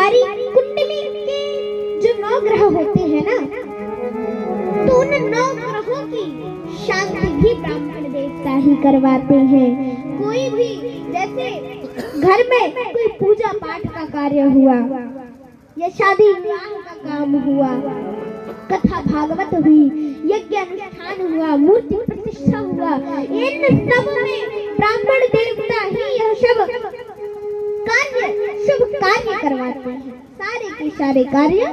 हमारी कुंडली के जो 9 ग्रह होते हैं ना, तो उन 9 ग्रहों की शांति भी ब्राह्मण देवता ही करवाते हैं। कोई भी जैसे घर में कोई पूजा पाठ का कार्य हुआ या शादी विवाह का काम हुआ, कथा भागवत हुई, यज्ञ अनुष्ठान हुआ, मूर्ति प्रतिष्ठा हुआ, इन सब में ब्राह्मण देवता ही यह सब कार्य, शुभ कार्य करवाते हैं। सारे के सारे कार्य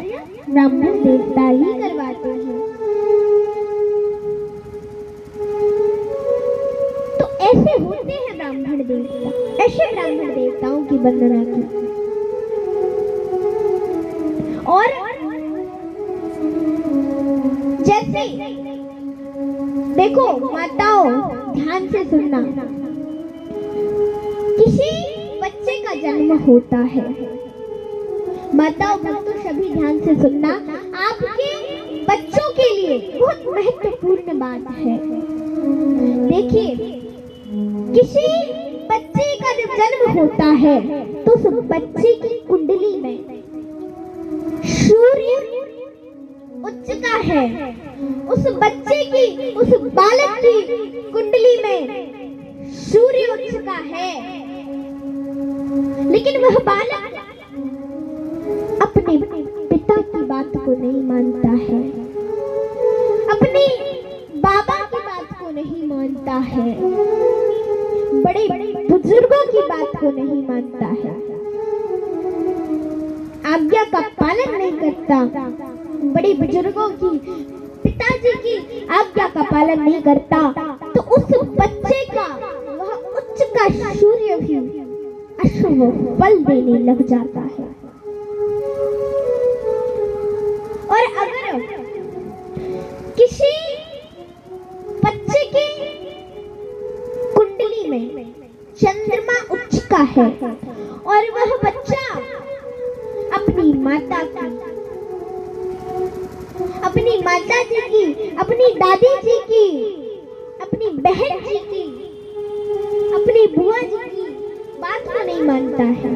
ब्राह्मण देवता ही करवाते हैं। तो ऐसे होते हैं ब्राह्मण देवता, ऐसे ब्राह्मण देवताओं की वंदना की। और जैसे देखो माताओं, ध्यान से सुनना, किसी बच्चे का जन्म होता है, माताओं भक्तों सभी ध्यान से सुनना, आपके बच्चों के लिए बहुत महत्वपूर्ण बात है। देखिए, किसी बच्चे का जब जन्म होता है तो उस बच्चे की कुंडली में सूर्य उच्च का है, उस बच्चे की, उस बालक की कुंडली में सूर्य उच्च का है, लेकिन वह बालक अपने पिता की बात को नहीं मानता है, अपने बाबा की बात को नहीं मानता है, बड़े बुजुर्गों की बात को नहीं मानता है, आज्ञा का पालन नहीं करता, बड़े बुजुर्गों की, पिताजी की आज्ञा का पालन नहीं करता, तो उस बच्चे का वह उच्च का सूर्य भी अशुभ फल देने लग जाता है। और अगर किसी बच्चे की कुंडली में चंद्रमा उच्च का है और वह बच्चा अपनी माता की, अपनी माता जी की, अपनी दादी जी की, अपनी बहन जी की, अपनी बुआ जी की बात को नहीं मानता है।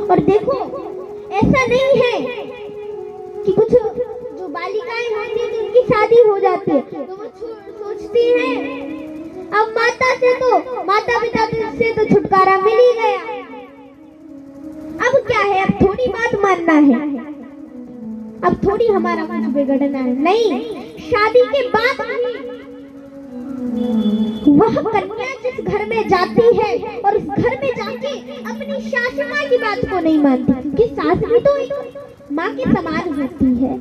और देखो, ऐसा नहीं है कि कुछ जो बालिकाएं होती हैं उनकी शादी हो जाती है तो वो सोचती हैं अब माता से तो, माता पिता से तो छुटकारा मिल ही गया, अब क्या है, अब थोड़ी बात मानना है, अब थोड़ी हमारा कुछ बिगड़ना है। नहीं, शादी के बाद वह कन्या जिस घर में जाती है और उस घर में जाके अपनी सासू माँ की बात को नहीं मानती, क्योंकि सास भी तो माँ के समान होती है,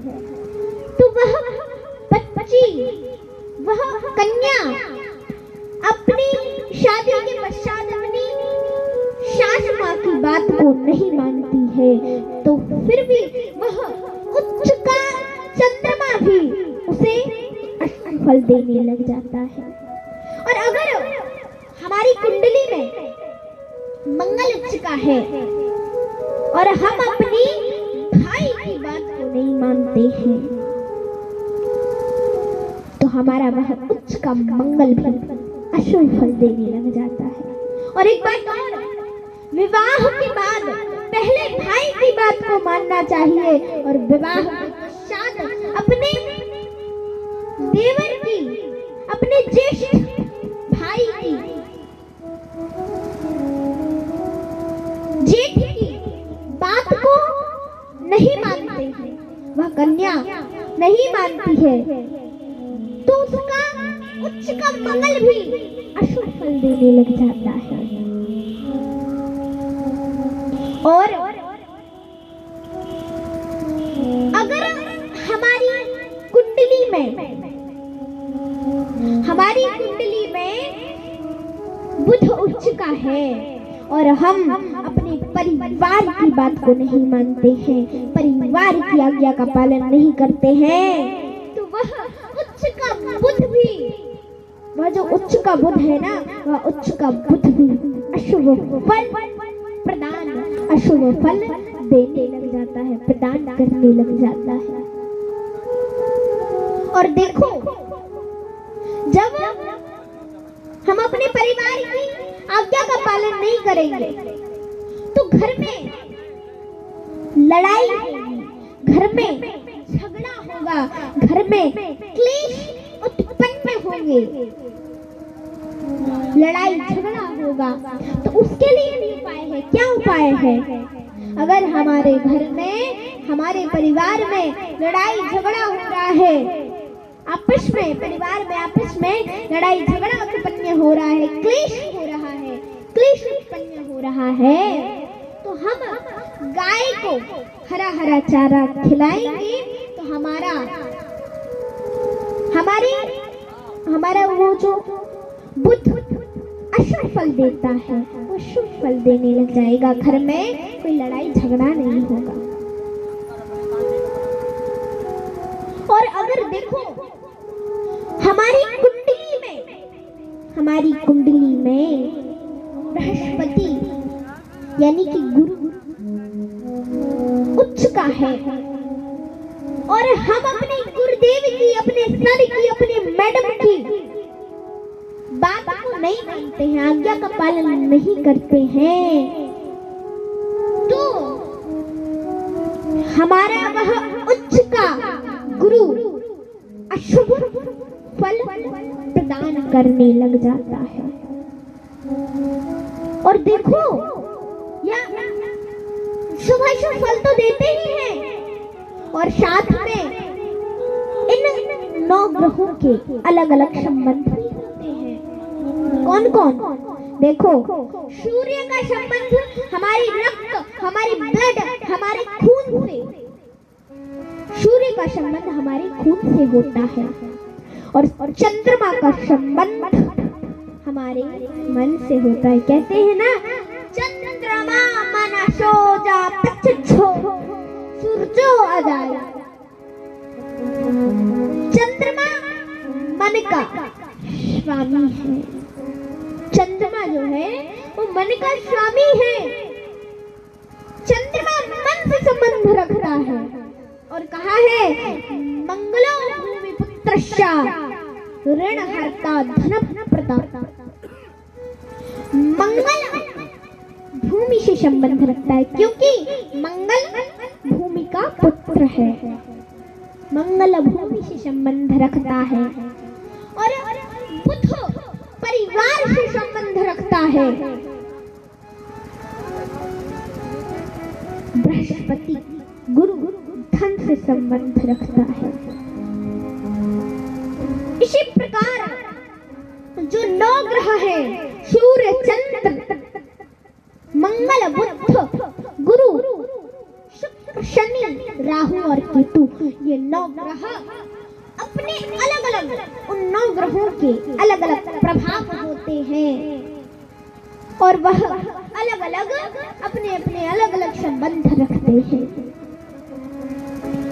तो वह बच्ची, वह कन्या अपनी शादी के पश्चात अपनी सास माँ की बात को नहीं मानती है, तो फिर भी वह उच्च का चंद्रमा भी उसे फल देने लग जाता है। और अगर हमारी कुंडली में मंगल उच्च का है और हम अपनी भाई की बात को नहीं मानते हैं, तो हमारा वह उच्च का मंगल भी अशुभ फल देने लग जाता है। और एक बात और, विवाह के बाद पहले भाई की बात को मानना चाहिए और विवाह के पश्चात अपने देवर की, अपने ज्येष्ठ भाई की, जेठ की बात को नहीं मानते हैं, वह कन्या नहीं मानती है, तो उसका उच्च का मंगल भी अशुभ फल देने लग जाता है। और अगर हमारी कुंडली में बुध उच्च का है और हम अपने परिवार की बात को नहीं मानते हैं, परिवार की आज्ञा का पालन नहीं करते हैं, तो वह उच्च का बुध भी, वह जो उच्च का बुध है ना, वह उच्च का बुध भी अशुभ फल प्रदान, अशुभ फल देने लग जाता है, प्रदान करने लग जाता है। और देखो, जब हम अपने परिवार की आज्ञा का पालन नहीं करेंगे तो घर में लड़ाई घर में झगड़ा होगा, घर में क्लेश उत्पन्न होंगे, लड़ाई झगड़ा होगा, तो उसके लिए भी उपाय है। क्या उपाय है? अगर हमारे घर में, हमारे परिवार में लड़ाई झगड़ा हो रहा है, आपस में, परिवार में आपस में लड़ाई झगड़ा उत्पन्न हो रहा है, क्लेश हो रहा है, क्लेश उत्पन्न हो रहा है, तो हम गाय को हरा हरा चारा खिलाएंगे तो हमारा वो जो बुद्ध अशुभ फल देता है वो शुभ फल देने लग जाएगा। घर में कोई लड़ाई झगड़ा नहीं होगा। और अगर देखो हमारी कुंडली में बृहस्पति यानी कि गुरु उच्च का है और हम अपने गुरुदेव की, अपने सर की, अपने मैडम की बात को नहीं मानते हैं, आज्ञा का पालन नहीं करते हैं, तो हमारा वह उच्च का गुरु अशुभ फल प्रदान करने लग जाता है। और देखो या शुभ फल तो देते ही हैं और साथ में इन 9 ग्रहों के अलग अलग संबंध भी होते हैं। कौन कौन? देखो, सूर्य का संबंध हमारी रक्त, हमारी ब्लड, हमारे खून से, सूर्य का संबंध हमारे खून से होता है। और चंद्रमा का संबंध हमारे मन से होता है। कहते हैं ना, चंद्रमा मन सो जा पछो सूरजो अजाय। चंद्रमा मन का स्वामी है। चंद्रमा जो है वो मन का स्वामी है। चंद्रमा मन से संबंध रखता है और कहा है मंगलो भूमि पुत्रश्चा ऋण हर्ता धन प्रदाता। मंगल भूमि से संबंध रखता है क्योंकि मंगल भूमि का पुत्र है। मंगल भूमि से संबंध रखता है और बुध परिवार से संबंध रखता है। बृहस्पति गुरु धन से संबंध रखता है। इसी प्रकार जो 9 ग्रह है, सूर्य, चंद्र, मंगल, बुध, गुरु, शुक्र, शनि, राहु और केतु, ये 9 ग्रह अपने अलग अलग, उन 9 ग्रहों के अलग अलग प्रभाव होते हैं और वह अलग अलग अपने अपने अलग अलग संबंध रखते हैं।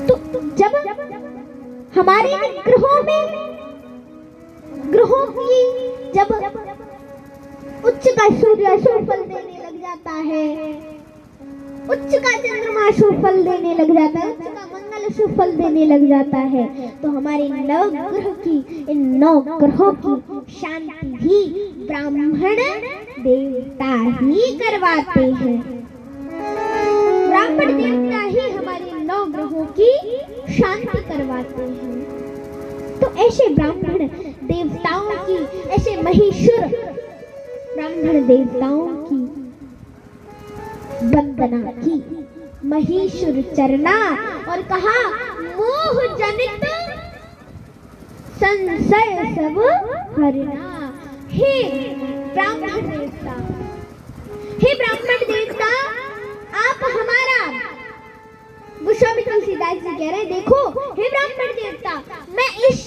तो जब हमारे ग्रहों की जब उच्च का सूर्य शुभ फल देने लग जाता है, उच्च का चंद्रमा शुभ फल देने लग जाता है, उच्च का मंगल शुभ फल देने लग जाता है, तो हमारे 9 ग्रह की, इन 9 ग्रहों की शांति भी ब्राह्मण देवता ही करवाते हैं। ब्राह्मण देवता ही हमारे 9 ग्रहों की शांति करवाते हैं। तो ऐसे ब्राह्मण देवताओं की, ऐसे महेश्वर ब्राह्मण देवताओं की वंदना की, महेश्वर चरना, और कहा मोह जनित संशय सब हरना। हे ब्राह्मण देवता, हे ब्राह्मण देवता, आप हमारा, गोस्वामी तुलसीदास जी कह रहे हैं, देखो हे ब्राह्मण देवता, मैं इस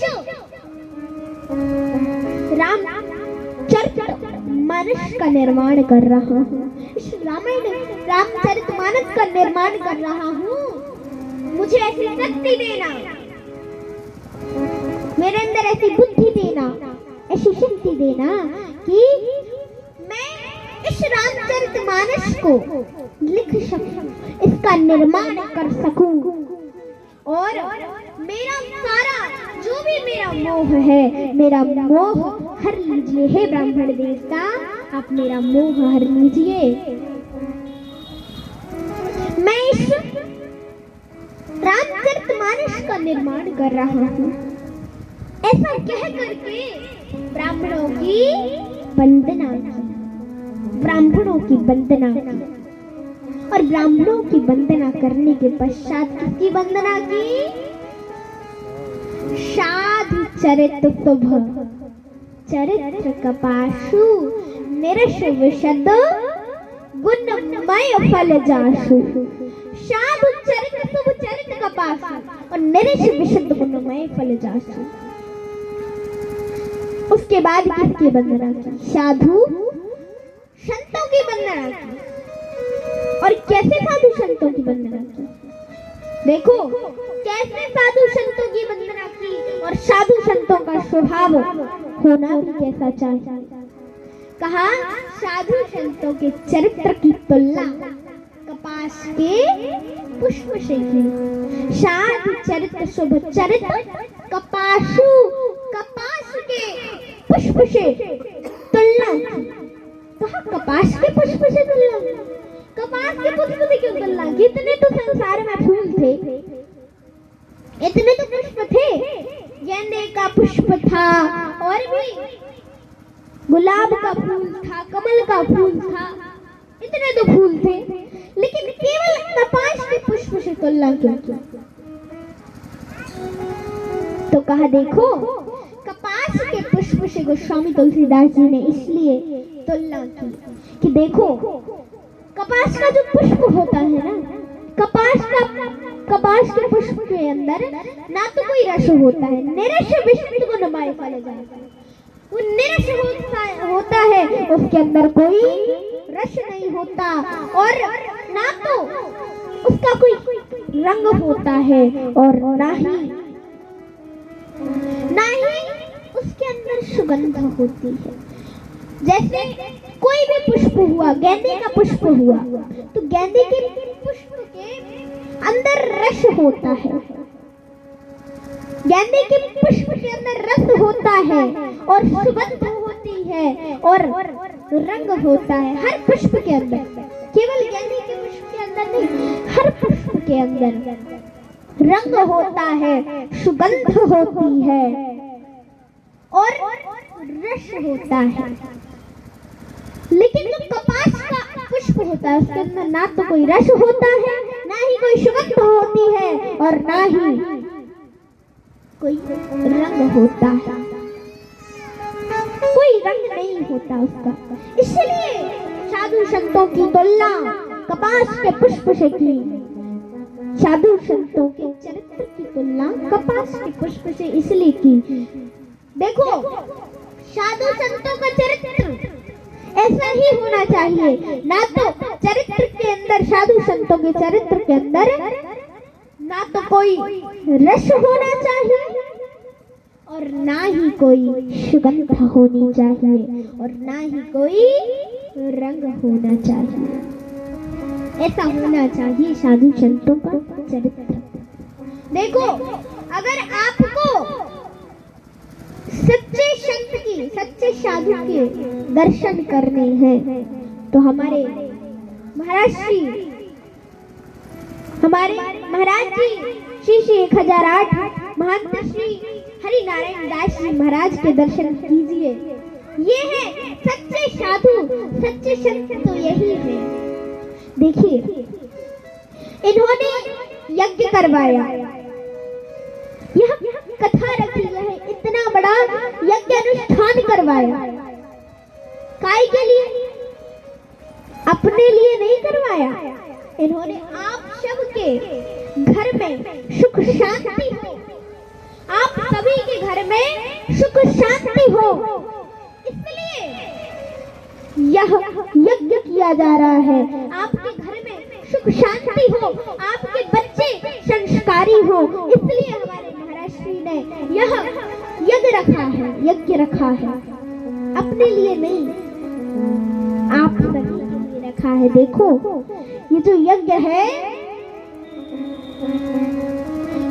रामचरितमानस का निर्माण कर रहा हूँ, इस रामचरितमानस का निर्माण कर रहा हूँ। मुझे ऐसी शक्ति देना, मेरे अंदर ऐसी बुद्धि देना, ऐसी शक्ति देना कि मैं इस रामचरितमानस को लिख सकूं, इसका निर्माण कर सकूं, और मेरा सारा जो भी मेरा मोह है, मेरा मोह हर लीजिए। हे ब्राह्मण देवता, आप मेरा मोह हर लीजिए। मैं इस राम निर्माण कर रहा हूँ। ऐसा कह करके ब्राह्मणों की वंदना की, ब्राह्मणों की वंदना की। और ब्राह्मणों की वंदना करने के पश्चात किसकी वंदना की? साधु चरित्र शुभ चरित्र कपाशु निरश विशद गुणमय फल जासु। साधु चरित्र शुभ चरित्र कपाशु और निरश विशद गुणमय फल जासु। उसके बाद किसकी वंदना की? साधु संतों की वंदना की। और कैसे साधु संतों की वंदना की? देखो कैसे साधु संतों की वंदना की। और साधु संतों का स्वभाव होना भी कैसा चाहिए? कहा साधु संतों के चरित्र की तुलना कपास के पुष्प से की। साधु चरित्र शुभ चरित्र कपासु कपास के पुष्प से तुलना की। कहा कपास के पुष्प से तुलना? कपास के पुष्प से क्यों तुलना की? इतने तो संसार में फूल थे, इतने तो पुष्प थे। गेंदे का पुष्प था और भी गुलाब का फूल था, कमल का फूल था, इतने तो फूल थे। लेकिन केवल कपास के पुष्प से तुलना क्यों की? तो कहा देखो कपास के पुष्प से गोस्वामी तुलसीदास जी ने इसलिए तुलना की कि देखो कपास का जो पुष्प होता है ना, कपास के पुष्प के अंदर ना तो कोई रस होता है, निरस विशद गुणमय फल जाता है। वो निरस होता है, उसके अंदर कोई रस नहीं होता और ना तो उसका कोई रंग होता है और ना ही उसके अंदर सुगंध होती है। जैसे कोई भी पुष्प हुआ, गेंदे का पुष्प हुआ, तो गेंदे के पुष्प के अंदर रस होता है, गेंदे के पुष्प के अंदर रस होता है और सुगंध होती है और रंग होता है। हर पुष्प के अंदर, केवल गेंदे के पुष्प के अंदर नहीं, हर पुष्प के अंदर रंग होता है, सुगंध होती है और रस होता है। लेकिन जो कपास का पुष्प होता है उसके अंदर ना तो कोई रस होता है, ना ही कोई सुगंध होती है और ना ही कोई रंग होता है, कोई रंग नहीं होता उसका। इसलिए साधु संतों की तुलना कपास के पुष्प से की, साधु संतों के चरित्र की तुलना कपास के पुष्प से इसलिए की। देखो साधु संतों का चरित्र ऐसा ही होना चाहिए, ना तो चरित्र के अंदर, साधु संतों के चरित्र के अंदर ना तो कोई रस होना चाहिए और ना ही कोई सुगंध होनी चाहिए और ना ही कोई रंग होना चाहिए। ऐसा होना चाहिए साधु संतों का चरित्र। देखो अगर आपको सच्चे संत की, सच्चे साधु के दर्शन करने हैं तो हमारे महाराज जी श्री 1008 महंत श्री हरि नारायण दास जी महाराज के दर्शन कीजिए। ये है सच्चे साधु, सच्चे संत तो यही है। देखिए इन्होंने यज्ञ करवाया, यह कथा रखी है, इतना बड़ा यज्ञ अनुष्ठान करवाया। काय के लिए? अपने लिए नहीं करवाया। इन्होंने आप सबके घर में सुख शांति हो, आप सभी के घर में सुख शांति हो, इसलिए यह यज्ञ किया जा रहा है। आपके घर में सुख शांति हो, आपके बच्चे संस्कारी हो, इसलिए हमारे महाराज श्री ने यह यज्ञ रखा है, अपने लिए नहीं, आप सभी के लिए रखा है। देखो ये जो यज्ञ है,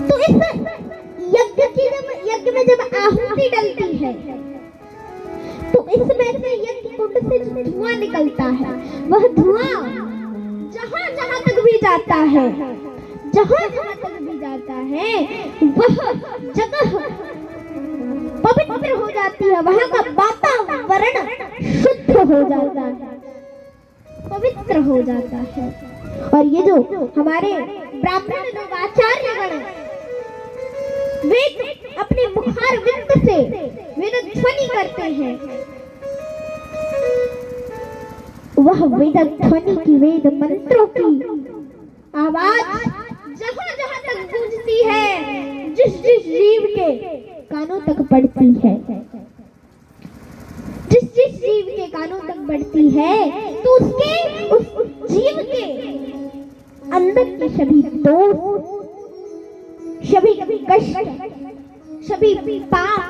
तो इस यज्ञ में जब आहुति डलती है तो इसमें से यज्ञ कुंड से धुआं निकलता है। वह धुआं जहां जहां तक भी जाता है, जहां जहां तक भी जाता जाता है वह जगह पवित्र हो जाती है, वहां का वातावरण शुद्ध हो जाता है, पवित्र हो जाता है। और ये जो हमारे ब्राह्मण लोग आचार्यगण वेद अपने मुखार विंद से वेद ध्वनि करते हैं, वह वेद ध्वनि की, वेद मंत्रों की आवाज जहां जहां तक गूंजती है, जिस जिस जीव के कानों तक पड़ती है, जिस जिस जीव के कानों तक बढ़ती है, तो उसके उस जीव के अंदर के सभी दोष, सभी कष्ट, सभी पाप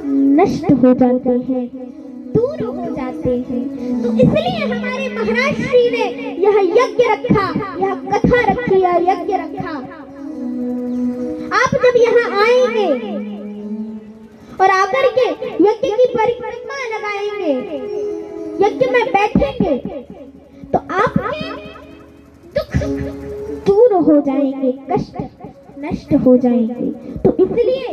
नष्ट हो जाते हैं, दूर हो जाते हैं। तो इसलिए हमारे महाराज श्री ने यह यज्ञ रखा, यह कथा रखी, यह यज्ञ रखा। आप जब यहाँ आएंगे और आकर के यज्ञ की परिक्रमा लगाएंगे, यज्ञ में बैठेंगे, तो आपके दुख दूर हो जाएंगे, कष्ट नष्ट हो जाएंगे। तो इसलिए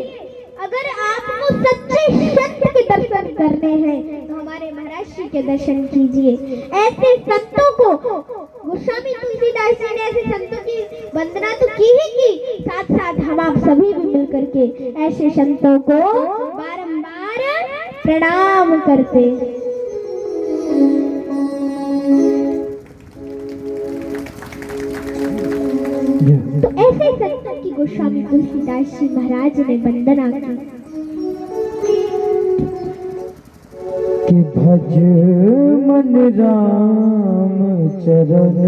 अगर आपको सच्चे संत के दर्शन करने हैं तो हमारे महाराज श्री के दर्शन कीजिए। ऐसे संतों को गोस्वामी तुलसीदास जी ने ऐसे संतों की वंदना तो की ही की, साथ साथ हम आप सभी भी मिलकर के ऐसे संतों को बारंबार प्रणाम करते। तो ऐसे संतों की गोस्वामी तुलसीदास जी महाराज ने वंदना की कि भज मन राम चरण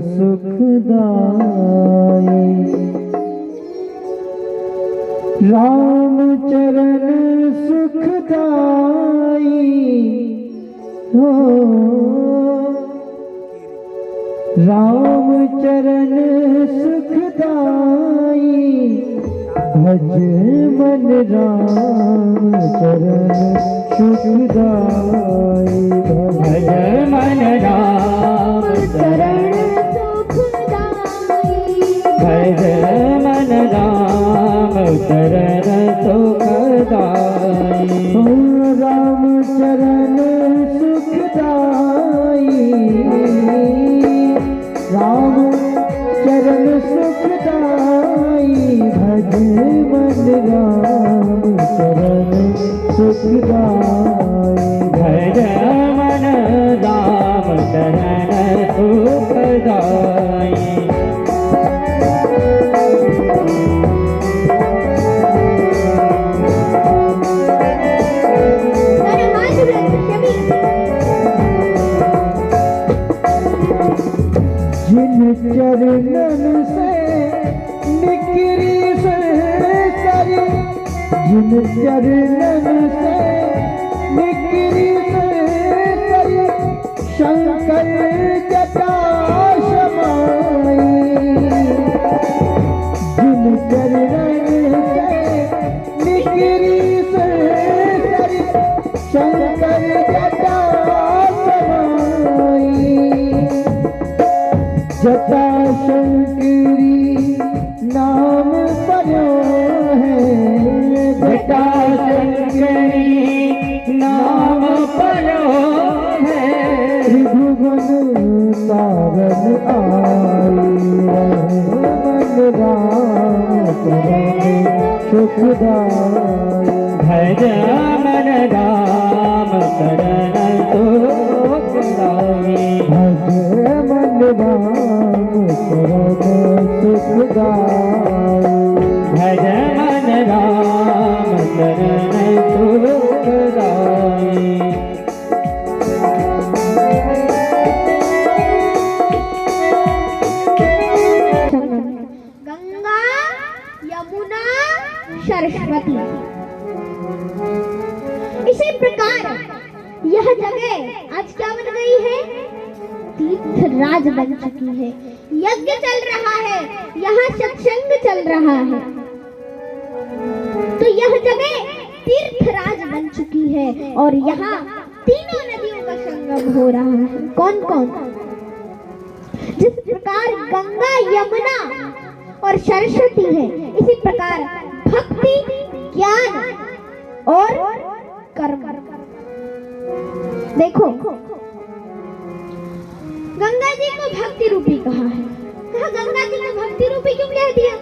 सुखदाई, राम चरण सुखदाई हो, राम चरण सुखदाई, भज मन राम चरण सुखदाई, भज मन राम चरण सुखदाई, भज मन राम चरण सुखदाई, राम चरण सुखदाई, राम चरण सुखदाई, भज मन राम चरण सुखदाई, भज मन राम चरण सुखदाई। जिन चरणन से निकरी सरसरी, जिन चरणन से निकरी सरसरी, शंकर जटा समाई, जिन चरणन से निकरी सरसरी, शंकर जटा समाई, जटा शंकरी नाम पर्यो है, जटा शंकरी नाम पर्यो है, त्रिभुवन तारन आई, मन राम चरण सुखदाई, भज मन राम चरण सुखदाई, भज मन राम चरण सुखदाई, भज मन राम चरण सुखदाई। गंगा यमुना सरस्वती, इसी प्रकार यह जगह आज क्या बन गई है? तीर्थराज बन चुकी है। यज्ञ चल रहा है, यहाँ सत्संग चल रहा है, तो यह जगह तीर्थराज बन चुकी है। और यहाँ तीनों नदियों का संगम हो रहा है। कौन कौन? जिस प्रकार गंगा यमुना और सरस्वती है। इसी प्रकार भक्ति, ज्ञान और कर्म। देखो, गंगा जी को भक्ति रूपी कहा है। कहा गंगा जी को भक्ति रूपी क्यों कह दिया?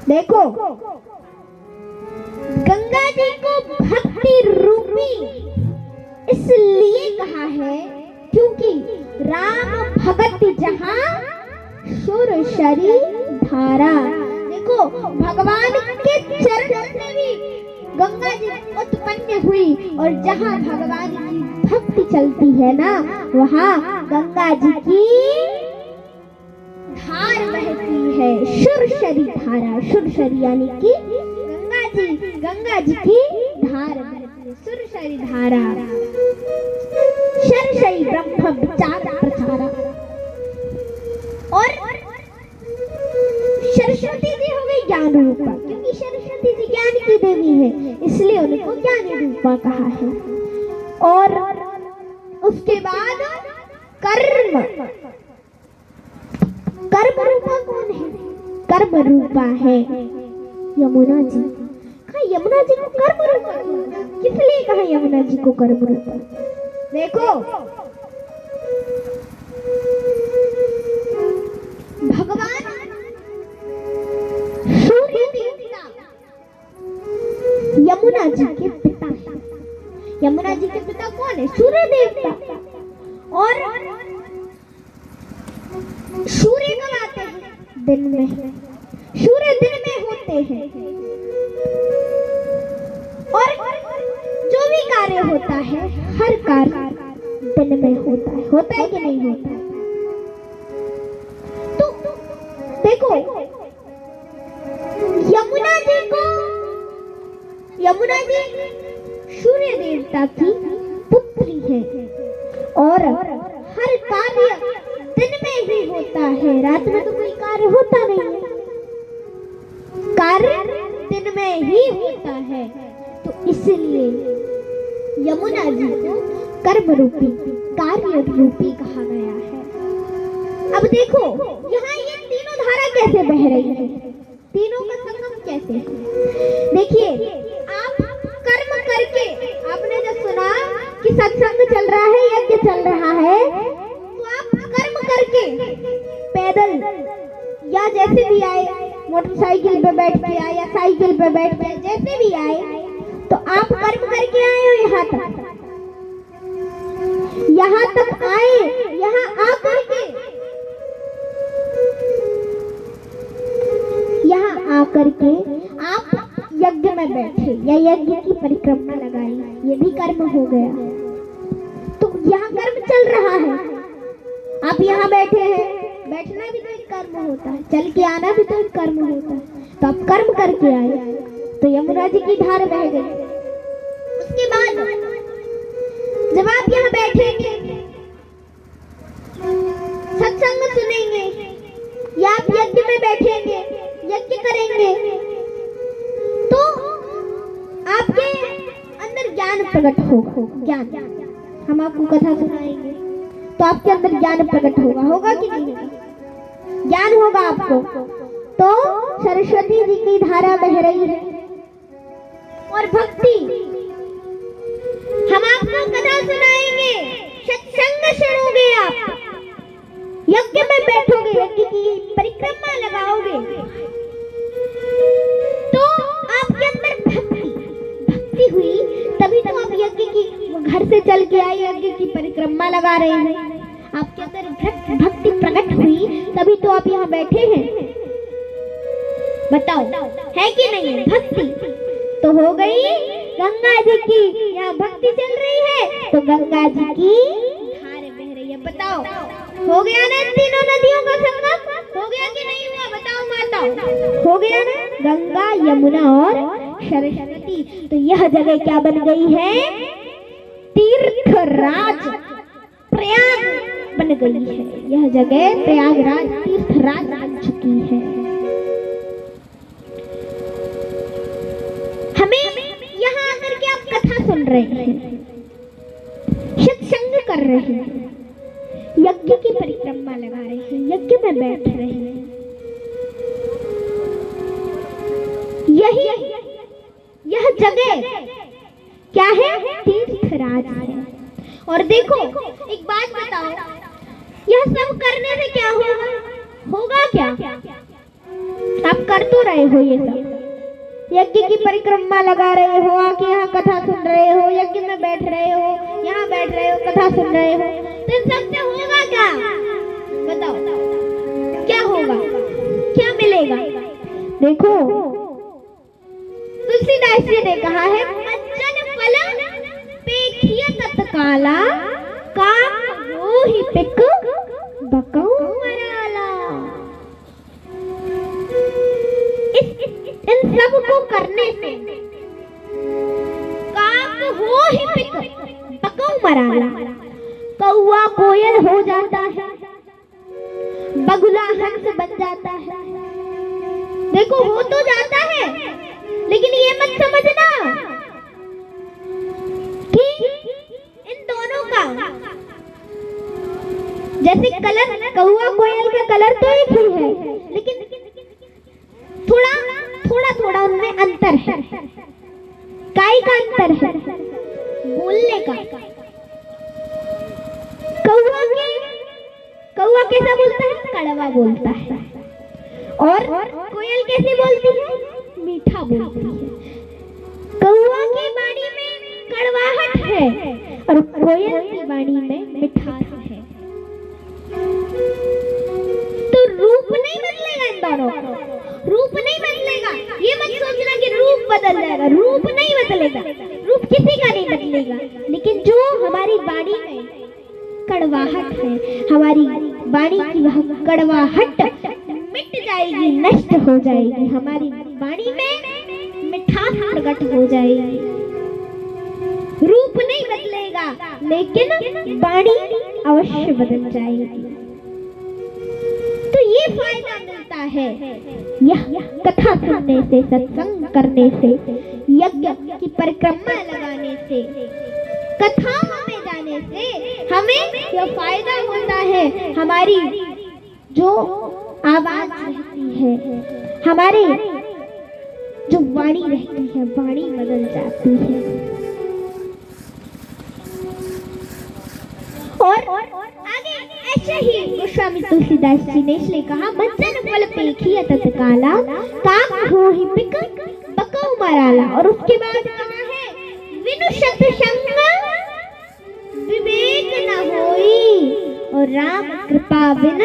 देखो, गंगा जी को भक्ति रूपी इसलिए कहा है क्योंकि राम भगत जहां सुरसरी धारा। देखो, भगवान के चरण से भी गंगा जी उत्पन्न हुई और जहां भगवान की भक्ति चलती है ना, वहां गंगा जी की धार बहती है, सुरसरी धारा। सुरसरी यानी कि गंगा जी की धार बहती है, सुरसरी धारा। सरसई ब्रह्म विचार प्रचारा। और सरस्वती जी हो गई ज्ञान रूपा, क्योंकि सरस्वती जी ज्ञान की देवी है, इसलिए उनको ज्ञान रूपा कहा है। और उसके बाद कर्म। कर्म रूपा कौन है? कर्म रूपा है यमुना जी। कहा यमुना जी को कर्म रूपा, किस लिए कहा यमुना जी को कर्म रूपा? देखो, भगवान सूर्य देवता यमुना जी के पिता है। यमुना जी के पिता कौन है? सूर्य देवता। और सूर्य कब आते हैं? दिन में। सूर्य दिन में होते हैं और जो भी कार्य होता है, हर कार्य दिन में होता है कि नहीं होता है? तो देखो, यमुना जी सूर्य देवता की पुत्री है और हर कार्य दिन में ही होता है, रात में तो कोई कार्य होता नहीं है। कार्य दिन में ही होता है, तो इसलिए यमुना जी को कर्म रूपी, कार्य रूपी कहा गया है। अब देखो, यहाँ ये तीनों धारा कैसे बह रही है, तीनों का संगम कैसे है? देखिए, आप कर्म करके, आपने जब सुना कि सत्संग चल रहा है, यज्ञ चल रहा है, तो आप कर्म करके पैदल या जैसे भी आए, मोटरसाइकिल पे बैठ के आए या साइकिल पे बैठ के, जैसे भी आए, तो आप कर्म करके आए हो यहाँ तक आए। यहाँ आकर के आप यज्ञ में बैठे या यज्ञ की परिक्रमा लगाई, ये भी कर्म हो गया। तो यहाँ कर्म चल रहा है, आप यहाँ बैठे हैं, बैठना भी तो एक कर्म होता है, चल के आना भी तो एक कर्म होता है। तो आप कर्म करके आए, तो यमुना जी की धार बह गई। उसके बाद जब आप यहाँ बैठेंगे, सत्संग सुनेंगे या आप यज्ञ में बैठेंगे, यज्ञ करेंगे, तो आपके अंदर ज्ञान प्रकट होगा। ज्ञान, हम आपको कथा सुनाएंगे तो आपके अंदर ज्ञान प्रकट होगा कि नहीं होगा? ज्ञान होगा आपको। तो सरस्वती जी की धारा बह रही है और भक्ति, हम आपको कथा सुनाएंगे, सत्संग सुनोगे, आप यज्ञ में बैठोगे, यज्ञ की परिक्रमा लगाओगे, तो आपके अंदर भक्ति हुई, तभी तो आप यज्ञ की, घर से चल के आए, यज्ञ की परिक्रमा लगा रहे हैं, आपके अंदर भक्ति प्रकट हुई, तभी तो आप यहाँ बैठे हैं। बताओ, है कि नहीं? भक्ति तो हो गई गंगा जी की, यहाँ भक्ति चल रही है तो गंगा जी की धार बह रही है। बताओ, हो गया ना तीनों नदियों का संगम? हो गया कि नहीं हुआ? बताओ माताओं, हो गया ना? गंगा, यमुना और सरस्वती। तो यह जगह क्या बन गई है? तीर्थराज, प्रयाग बन गई है। यह जगह प्रयागराज, तीर्थराज बन चुकी है। हमें यहाँ आकर के आप कथा सुन रहे हैं, सत्संग कर रहे हैं, यज्ञ की परिक्रमा लगा रहे हैं, यज्ञ में बैठ रहे हैं, जगह क्या है? तीर्थराज है। और देखो एक बात बताओ, यह सब करने से क्या होगा? होगा क्या? आप कर तो रहे हो ये सब, यज्ञ की परिक्रमा लगा रहे हो, आके यहाँ कथा सुन रहे हो, यज्ञ में बैठ रहे हो, यहाँ बैठ रहे हो, कथा सुन रहे हो, तो इन सबसे होगा क्या? बताओ क्या होगा, क्या मिलेगा? देखो तुलसीदास जी ने कहा है, मज्जन फल पेखिय तत्काला, काम मोहि पिक बकऊ मराला। इन सब को करने से काम हो ही पिक बकऊ मराला, कौआ कोयल हो जाता है, बगुला हंस बन जाता है। देखो हो तो जाता है, लेकिन ये मत समझना कि इन दोनों का जैसे कलर, कौआ कोयल का कलर तो एक ही है, लेकिन थोड़ा थोड़ा थोड़ा उनमें अंतर है। काय का अंतर है? बोलने का। कौआ कैसा बोलता है? कड़वा बोलता है। और कोयल कैसे बोलती है? मीठा बोलती है। कौआ की वाणी में कड़वाहट है और कोयल की वाणी में मिठास है। तो रूप नहीं बदलेगा इन दोनों का, रूप नहीं बदलेगा। ये मत सोचना कि रूप बदल जाएगा, रूप नहीं बदलेगा, रूप किसी का नहीं बदलेगा। लेकिन जो हमारी वाणी में कड़वाहट है, हमारी वाणी की वह कड़वाहट मिट जाएगी, नष्ट हो जाएगी, हमारी वाणी में मिठास प्रकट हो जाएगी। रूप नहीं बदलेगा, लेकिन वाणी अवश्य बदल जाएगी। तो ये फायदा मिलता है यह कथा सुनने से, सत्संग करने से, यज्ञ की परिक्रमा लगाने से, कथाओं में जाने से हमें यह फायदा होता है। हमारी जो आवाज रहती है, हमारे जो वाणी रहती है, वाणी बदल जाती है। और आगे ऐसे ही गोस्वामी तुलसीदास जी ने इसलिए कहा, मज्जन फल पेखिय तत्काला, काम होहि पिक बकऊ मराला। और उसके बाद कहा है, विनु शत संग विवेक न होई, और राम कृपा बिन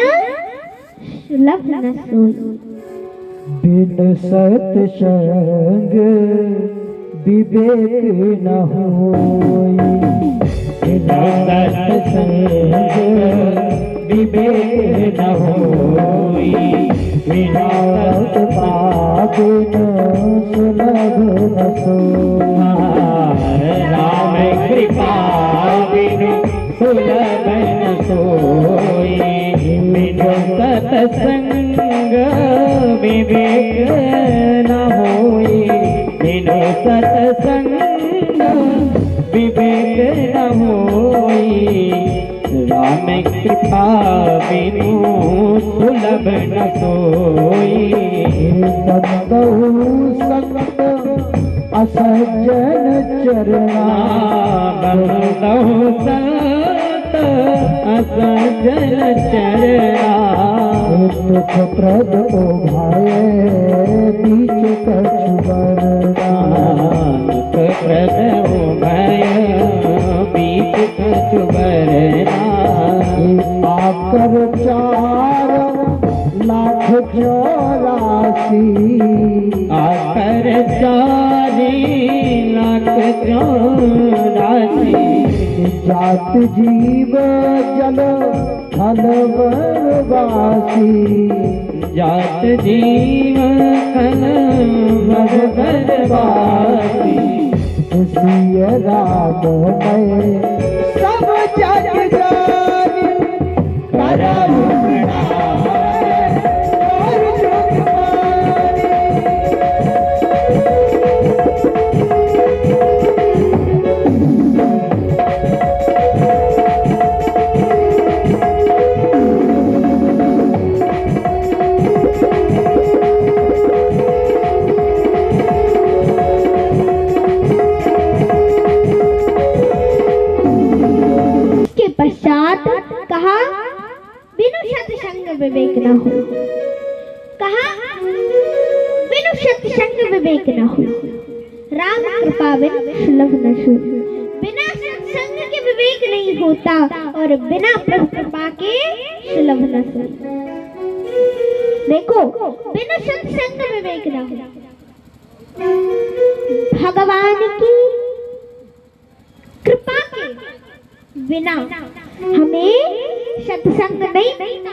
सुलभ न सोई। बिन सत्संग विवेक न होई, सत्संग विवेक न होई, बिना कृपा बिन सुलभ न सोई। राम कृपा बिन सुलभ न सोई, बिनु सत्संग विवेक न होई, बिनु सत्संग विवेक न होई। राम कृपा बिनु सुलभ न सोई। बंदहु संत असज्जन चरना, बंदहु संत असज्जन चरना। दुख प्रद ओघाए बीच कछु बरना, दुख प्रद ओघाए बीच कछु बरना। आकर 4 लाख 84, आकर 4 लाख 84। जात जीव जल थल वनवासी, जात जीव थल वनवासी। सिय राम मैं सब जग जानी, करहु प्रणाम और जुग मानी। कहा बिनु सत्संग विवेक न हो, राम कृपा बिन सुलभ न सो। बिना सत्संग के विवेक नहीं होता और बिना प्रभु कृपा के सुलभ न सो। देखो, बिना सत्संग विवेक न हो, भगवान की कृपा के बिना हमें सत्संग नहीं मिलता।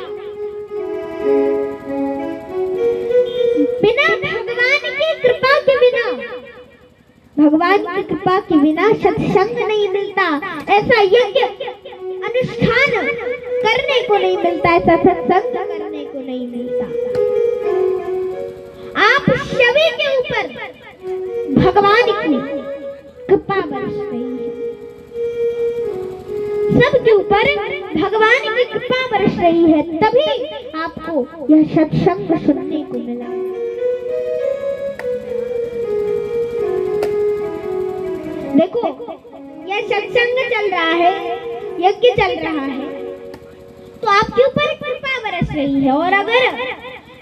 बिना भगवान की कृपा के बिना, भगवान की कृपा के बिना सत्संग नहीं मिलता। ऐसा यज्ञ अनुष्ठान करने को नहीं मिलता, ऐसा सत्संग करने को नहीं मिलता। आप सभी के ऊपर भगवान की कृपा बरस रही है, सबके ऊपर भगवान की कृपा बरस रही है, तभी आपको यह सत्संग सुनने को मिला। देखो, यह सत्संग चल रहा है, यज्ञ चल रहा है, तो आपके ऊपर कृपा बरस रही है। और अगर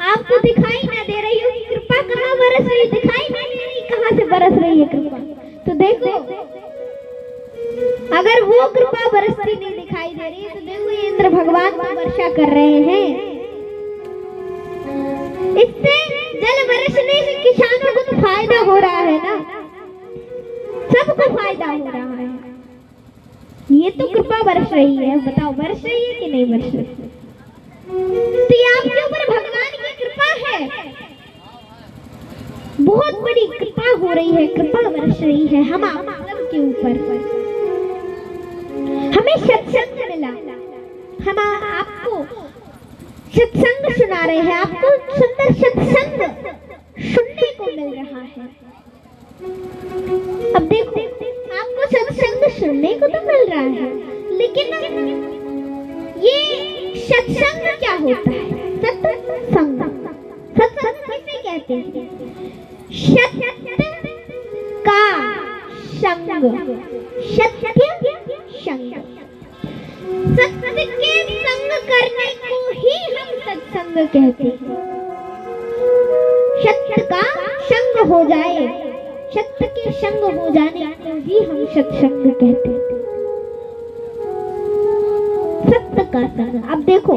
आपको दिखाई ना दे रही हो कि कृपा कहाँ बरस रही, दिखाई नहीं दे रही कहाँ से बरस रही है कृपा, तो देखो, अगर वो कृपा बरसती नहीं दिखाई दे रही है, तो देखो ये इंद्र भगवान को वर्षा कर रहे हैं। इससे जल बरसने से किसानों को तो फायदा हो रहा है ना, सबको फायदा हो रहा है। ये तो कृपा बरस रही है, बताओ बरस रही है कि नहीं बरस रही? तो ये आपके ऊपर भगवान की कृपा है, बहुत बड़ी कृपा हो रही है, कृपा बरस रही है हम सबके ऊपर। हमें सत्संग मिला, हम आपको सत्संग सुना रहे हैं, आपको सुंदर सत्संग सुनने को मिल रहा है। अब देखो, आपको सत्संग सुनने को तो मिल रहा है, लेकिन ये सत्संग क्या होता है? सत्संग, सत्संग किसे कहते हैं? सत्य का संग, सत्य संग, सत्य के संग करने को ही हम सत्संग कहते हैं। सत्य का संग हो जाए, सत्य के संग हो जाने को ही हम सत्संग कहते हैं, सत्य का संग। अब देखो,